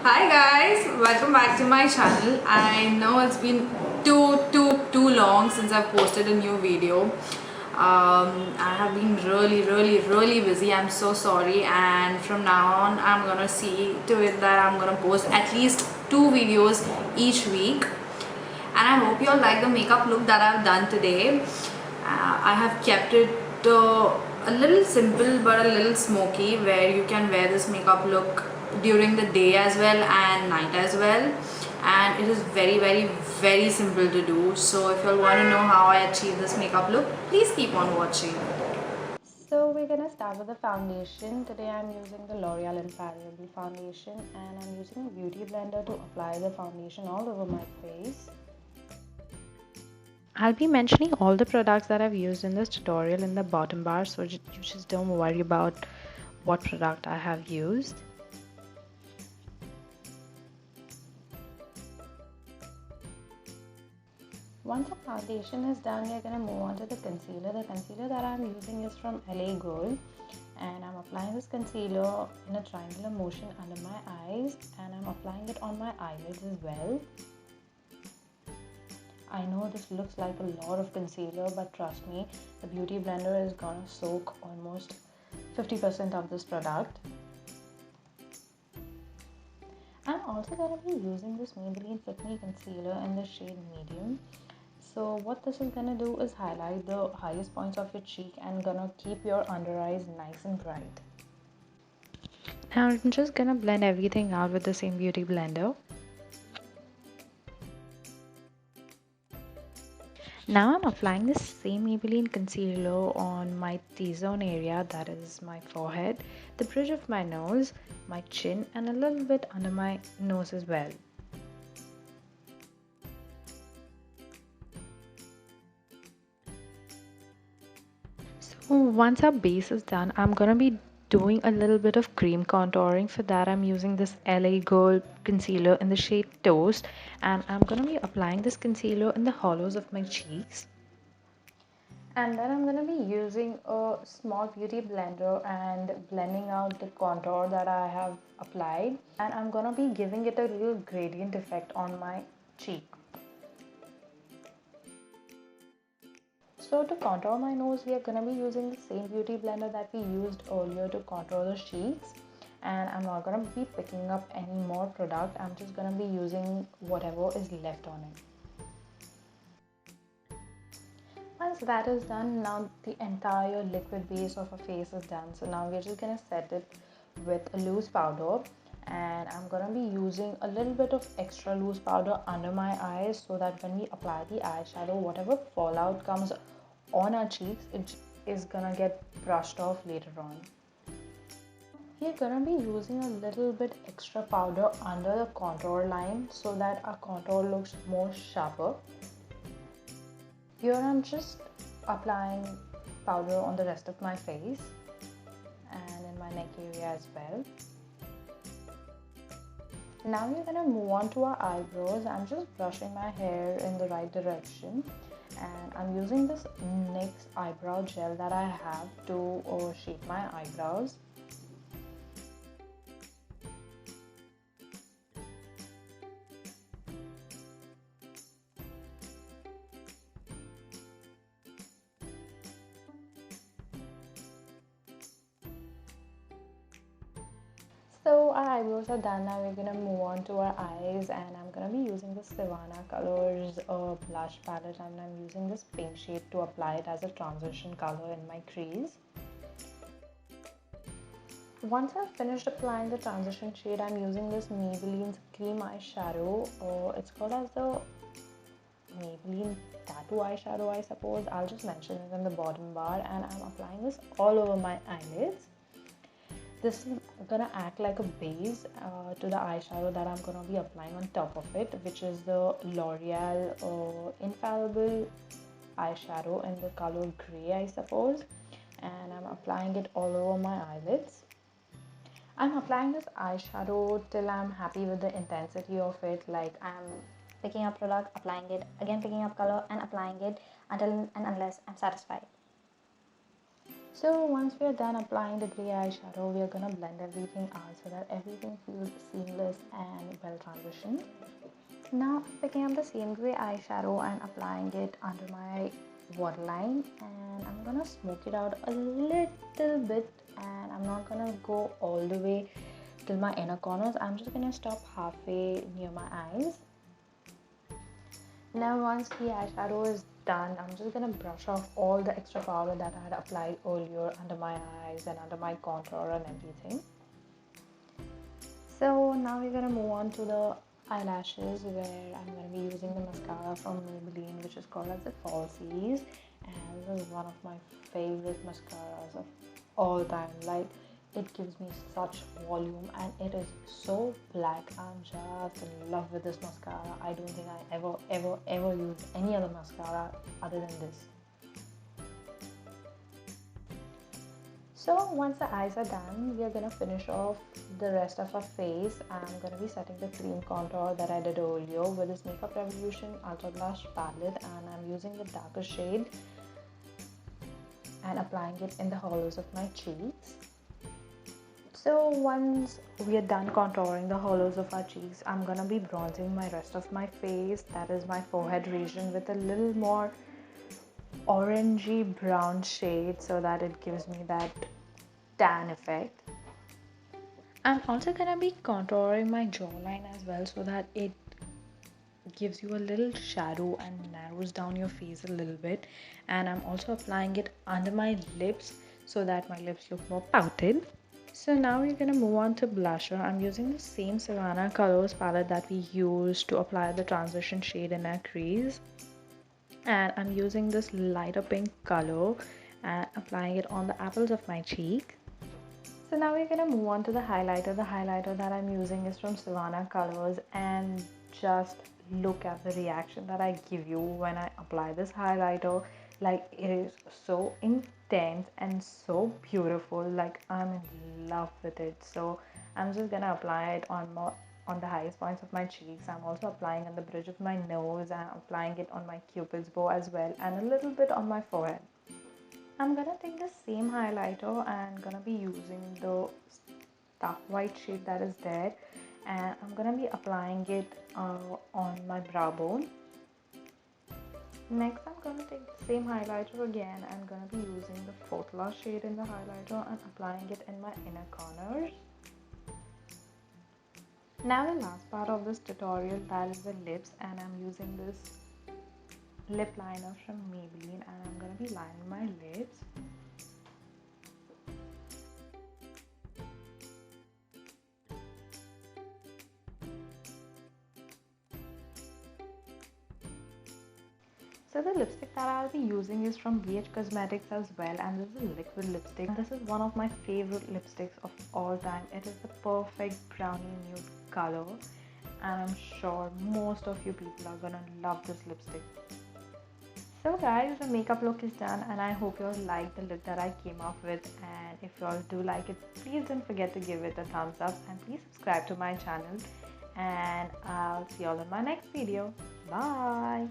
Hi guys, welcome back to my channel. I know it's been too long since I've posted a new video. I have been really busy. I'm so sorry, and from now on I'm gonna see to it that I'm gonna post at least 2 videos each week. And I hope you all like the makeup look that I've done today. I have kept it a little simple but a little smoky, where you can wear this makeup look during the day as well and night as well, and it is very simple to do. So if you all want to know how I achieve this makeup look, please keep on watching. So we're gonna start with the foundation. Today I'm using the L'Oreal Infallible foundation and I'm using a beauty blender to apply the foundation all over my face. I'll be mentioning all the products that I've used in this tutorial in the bottom bar, so you just don't worry about what product I have used. Once the foundation is done, we're going to move on to the concealer. The concealer that I'm using is from LA Gold, and I'm applying this concealer in a triangular motion under my eyes, and I'm applying it on my eyelids as well. I know this looks like a lot of concealer, but trust me, the beauty blender is gonna soak almost 50% of this product. I'm also gonna be using this Maybelline FitMe concealer in the shade medium. So what this is gonna do is highlight the highest points of your cheek and gonna keep your under eyes nice and bright. Now I'm just gonna blend everything out with the same beauty blender. Now I'm applying the same Maybelline concealer on my T-zone area, that is my forehead, the bridge of my nose, my chin, and a little bit under my nose as well. So once our base is done, I'm gonna be doing a little bit of cream contouring. For that, I'm using this LA Gold concealer in the shade Toast, and I'm gonna be applying this concealer in the hollows of my cheeks. And then I'm gonna be using a small beauty blender and blending out the contour that I have applied, and I'm gonna be giving it a little gradient effect on my cheek. So to contour my nose, we are going to be using the same beauty blender that we used earlier to contour the cheeks. And I'm not going to be picking up any more product. I'm just going to be using whatever is left on it. Once that is done, now the entire liquid base of our face is done. So now we're just going to set it with a loose powder. And I'm going to be using a little bit of extra loose powder under my eyes, so that when we apply the eyeshadow, whatever fallout comes on our cheeks, it is gonna get brushed off later on. We're gonna be using a little bit extra powder under the contour line so that our contour looks more sharper. Here I'm just applying powder on the rest of my face and in my neck area as well. Now we're gonna move on to our eyebrows. I'm just brushing my hair in the right direction, and I'm using this NYX eyebrow gel that I have to shape my eyebrows. So our eyebrows are done. Now we're gonna move on to our eyes, and I'm gonna be using the Sivanna Colors blush palette, and I'm using this pink shade to apply it as a transition color in my crease. Once I've finished applying the transition shade, I'm using this Maybelline's cream eyeshadow. It's called as the Maybelline tattoo eyeshadow, I suppose. I'll just mention it in the bottom bar, and I'm applying this all over my eyelids. This is gonna act like a base to the eyeshadow that I'm gonna be applying on top of it, which is the L'Oreal Infallible eyeshadow in the color gray, I suppose. And I'm applying it all over my eyelids. I'm applying this eyeshadow till I'm happy with the intensity of it. Like, I'm picking up product, applying it, again picking up color and applying it until and unless I'm satisfied. So once we are done applying the grey eyeshadow, we are gonna blend everything out so that everything feels seamless and well transitioned. Now I'm picking up the same grey eyeshadow and applying it under my waterline, and I'm gonna smoke it out a little bit, and I'm not gonna go all the way till my inner corners. I'm just gonna stop halfway near my eyes. Now once the eyeshadow is done, I'm just gonna brush off all the extra powder that I had applied earlier under my eyes and under my contour and everything. So now we're gonna move on to the eyelashes, where I'm gonna be using the mascara from Maybelline, which is called as the Falsies, and this is one of my favorite mascaras of all time. Like, it gives me such volume and it is so black. I'm just in love with this mascara. I don't think I ever use any other mascara other than this. So once the eyes are done, we are going to finish off the rest of our face. I'm going to be setting the cream contour that I did earlier with this Makeup Revolution Ultra Blush palette, and I'm using the darker shade and applying it in the hollows of my cheeks. So once we are done contouring the hollows of our cheeks, I'm going to be bronzing my rest of my face, that is my forehead region, with a little more orangey brown shade so that it gives me that tan effect. I'm also gonna be contouring my jawline as well so that it gives you a little shadow and narrows down your face a little bit, and I'm also applying it under my lips so that my lips look more pouted. So now we're gonna move on to blusher. I'm using the same Sivanna Colors palette that we used to apply the transition shade in our crease, and I'm using this lighter pink color and applying it on the apples of my cheek. So now we're gonna move on to the highlighter. The highlighter that I'm using is from Sivanna Colors, and just look at the reaction that I give you when I apply this highlighter. Like, it is so intense and so beautiful. Like, I'm in love with it. So I'm just gonna apply it on the highest points of my cheeks. I'm also applying on the bridge of my nose, and applying it on my cupid's bow as well, and a little bit on my forehead. I'm gonna take the same highlighter and gonna be using the dark white shade that is there, and I'm gonna be applying it on my brow bone. Next, I'm gonna take the same highlighter again and gonna be using the Photla shade in the highlighter and applying it in my inner corners. Now the last part of this tutorial, that is the lips, and I'm using this lip liner from Maybelline, and I'm gonna be lining my lips. So the lipstick that I'll be using is from Bhcosmetics as well, and this is a liquid lipstick. This is one of my favorite lipsticks of all time. It is the perfect brownie nude color, and I'm sure most of you people are gonna love this lipstick. So guys, the makeup look is done, and I hope you all like the look that I came up with, and if you all do like it, please don't forget to give it a thumbs up, and please subscribe to my channel, and I'll see you all in my next video. Bye.